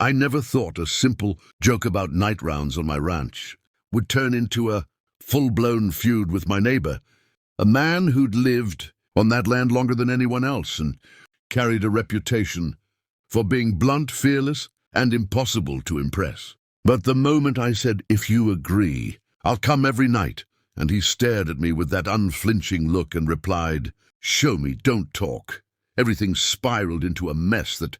I never thought a simple joke about night rounds on my ranch would turn into a full-blown feud with my neighbor, a man who'd lived on that land longer than anyone else and carried a reputation for being blunt, fearless, and impossible to impress. But the moment I said, "If you agree, I'll come every night," and he stared at me with that unflinching look and replied, "Show me, don't talk," everything spiraled into a mess that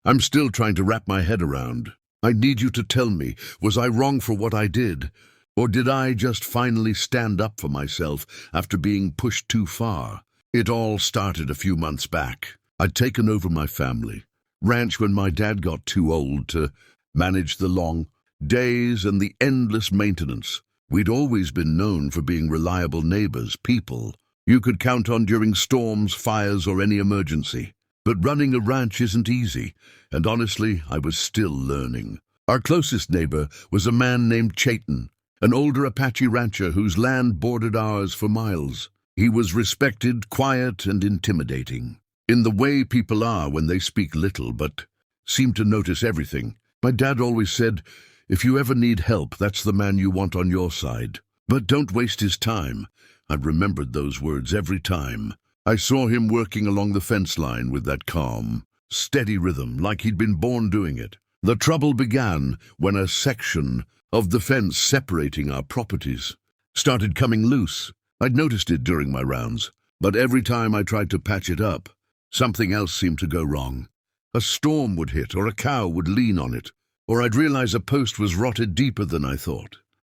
I'm still trying to wrap my head around. I need you to tell me, was I wrong for what I did? Or did I just finally stand up for myself after being pushed too far? It all started a few months back. I'd taken over my family ranch when my dad got too old to manage the long days and the endless maintenance. We'd always been known for being reliable neighbors, people you could count on during storms, fires, or any emergency. But running a ranch isn't easy, and honestly, I was still learning. Our closest neighbor was a man named Chayton, an older Apache rancher whose land bordered ours for miles. He was respected, quiet, and intimidating, in the way people are when they speak little but seem to notice everything. My dad always said, "If you ever need help, that's the man you want on your side. But don't waste his time." I remembered those words every time. I saw him working along the fence line with that calm, steady rhythm, like he'd been born doing it. The trouble began when a section of the fence separating our properties started coming loose. I'd noticed it during my rounds, but every time I tried to patch it up, something else seemed to go wrong. A storm would hit, or a cow would lean on it, or I'd realize a post was rotted deeper than I thought.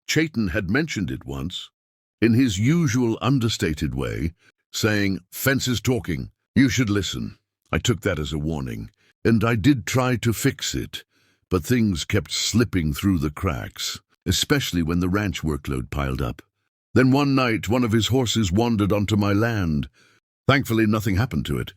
Chayton had mentioned it once, in his usual understated way, saying, "Fence is talking, you should listen." I took that as a warning, and I did try to fix it, but things kept slipping through the cracks, especially when the ranch workload piled up. Then one night, one of his horses wandered onto my land. Thankfully, nothing happened to it.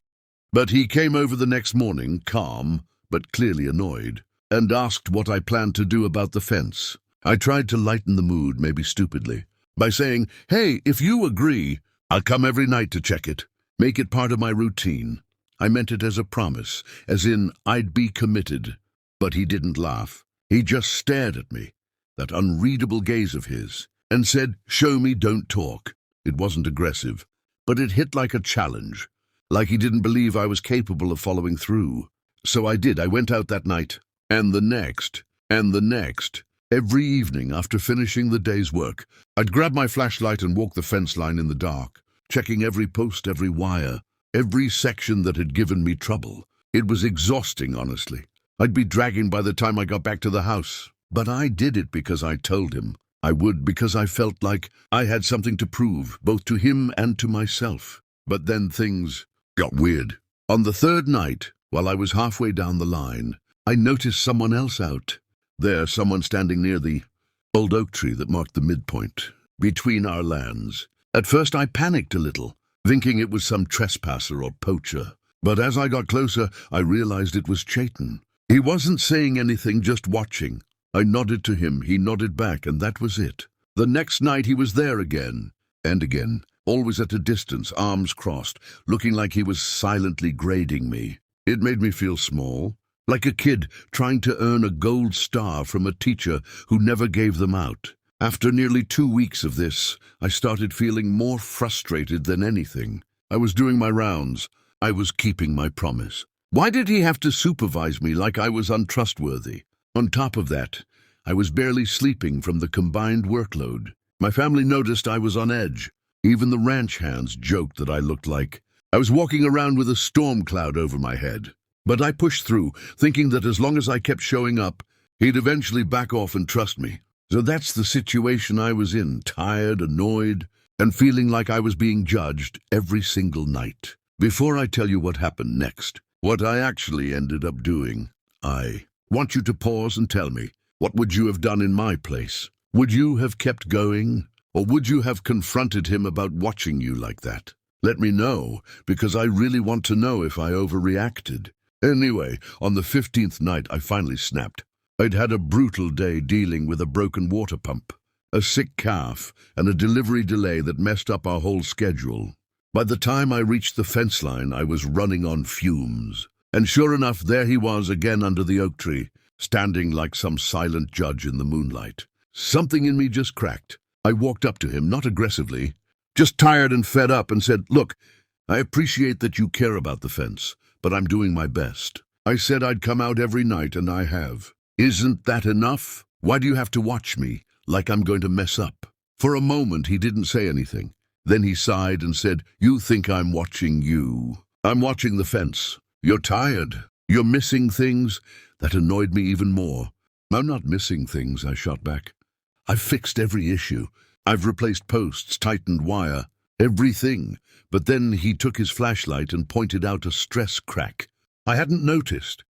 But he came over the next morning, calm, but clearly annoyed, and asked what I planned to do about the fence. I tried to lighten the mood, maybe stupidly, by saying, "Hey, if you agree, I'll come every night to check it. Make it part of my routine." I meant it as a promise, as in I'd be committed. But he didn't laugh. He just stared at me, that unreadable gaze of his, and said, "Show me, don't talk." It wasn't aggressive, but it hit like a challenge, like he didn't believe I was capable of following through. So I did. I went out that night, and the next, and the next. Every evening after finishing the day's work, I'd grab my flashlight and walk the fence line in the dark, checking every post, every wire, every section that had given me trouble. It was exhausting, honestly. I'd be dragging by the time I got back to the house. But I did it because I told him I would, because I felt like I had something to prove, both to him and to myself. But then things got weird. On the third night, while I was halfway down the line, I noticed someone else out there, someone standing near the old oak tree that marked the midpoint between our lands. At first I panicked a little, thinking it was some trespasser or poacher. But as I got closer, I realized it was Chayton. He wasn't saying anything, just watching. I nodded to him, he nodded back, and that was it. The next night he was there again, and again, always at a distance, arms crossed, looking like he was silently grading me. It made me feel small, like a kid trying to earn a gold star from a teacher who never gave them out. After nearly 2 weeks of this, I started feeling more frustrated than anything. I was doing my rounds. I was keeping my promise. Why did he have to supervise me like I was untrustworthy? On top of that, I was barely sleeping from the combined workload. My family noticed I was on edge. Even the ranch hands joked that I looked like I was walking around with a storm cloud over my head. But I pushed through, thinking that as long as I kept showing up, he'd eventually back off and trust me. So that's the situation I was in, tired, annoyed, and feeling like I was being judged every single night. Before I tell you what happened next, what I actually ended up doing, I want you to pause and tell me, what would you have done in my place? Would you have kept going, or would you have confronted him about watching you like that? Let me know, because I really want to know if I overreacted. Anyway, on the 15th night, I finally snapped. I'd had a brutal day dealing with a broken water pump, a sick calf, and a delivery delay that messed up our whole schedule. By the time I reached the fence line, I was running on fumes. And sure enough, there he was again under the oak tree, standing like some silent judge in the moonlight. Something in me just cracked. I walked up to him, not aggressively, just tired and fed up, and said, "Look, I appreciate that you care about the fence, but I'm doing my best. I said I'd come out every night, and I have. Isn't that enough? Why do you have to watch me, like I'm going to mess up?" For a moment, he didn't say anything. Then he sighed and said, "You think I'm watching you. I'm watching the fence. You're tired. You're missing things." That annoyed me even more. "I'm not missing things," I shot back. "I've fixed every issue. I've replaced posts, tightened wire, everything." But then he took his flashlight and pointed out a stress crack I hadn't noticed.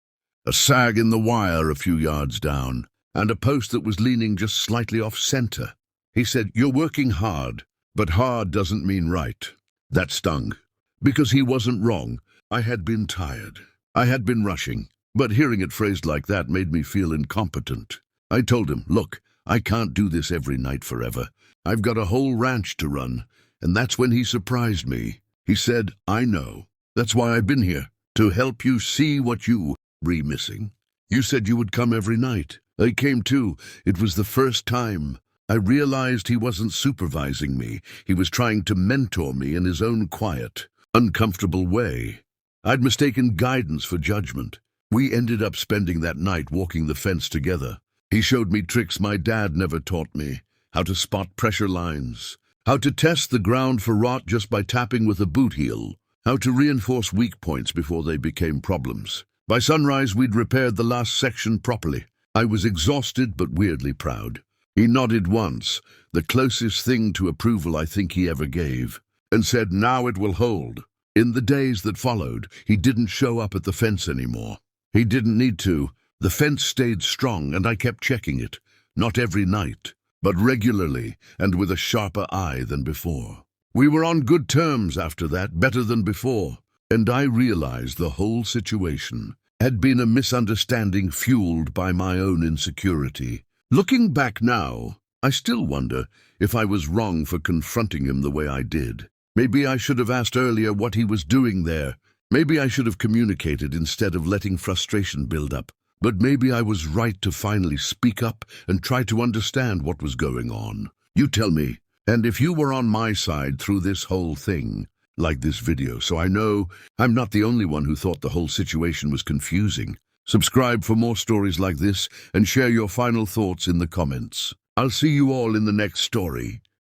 A sag in the wire a few yards down, and a post that was leaning just slightly off-center. He said, "You're working hard, but hard doesn't mean right." That stung, because he wasn't wrong. I had been tired. I had been rushing, but hearing it phrased like that made me feel incompetent. I told him, "Look, I can't do this every night forever. I've got a whole ranch to run." And that's when he surprised me. He said, "I know. That's why I've been here, to help you see what you were missing. You said you would come every night. I came too. It was the first time. I realized he wasn't supervising me. He was trying to mentor me in his own quiet, uncomfortable way. I'd mistaken guidance for judgment. We ended up spending that night walking the fence together. He showed me tricks my dad never taught me, how to spot pressure lines, how to test the ground for rot just by tapping with a boot heel, how to reinforce weak points before they became problems. By sunrise, we'd repaired the last section properly. I was exhausted but weirdly proud. He nodded once, the closest thing to approval I think he ever gave, and said, "Now it will hold." In the days that followed, he didn't show up at the fence anymore. He didn't need to. The fence stayed strong, and I kept checking it, not every night, but regularly and with a sharper eye than before. We were on good terms after that, better than before, and I realized the whole situation had been a misunderstanding fueled by my own insecurity. Looking back now, I still wonder if I was wrong for confronting him the way I did. Maybe I should have asked earlier what he was doing there. Maybe I should have communicated instead of letting frustration build up. But maybe I was right to finally speak up and try to understand what was going on. You tell me. And if you were on my side through this whole thing, like this video, so I know I'm not the only one who thought the whole situation was confusing. Subscribe for more stories like this and share your final thoughts in the comments. I'll see you all in the next story.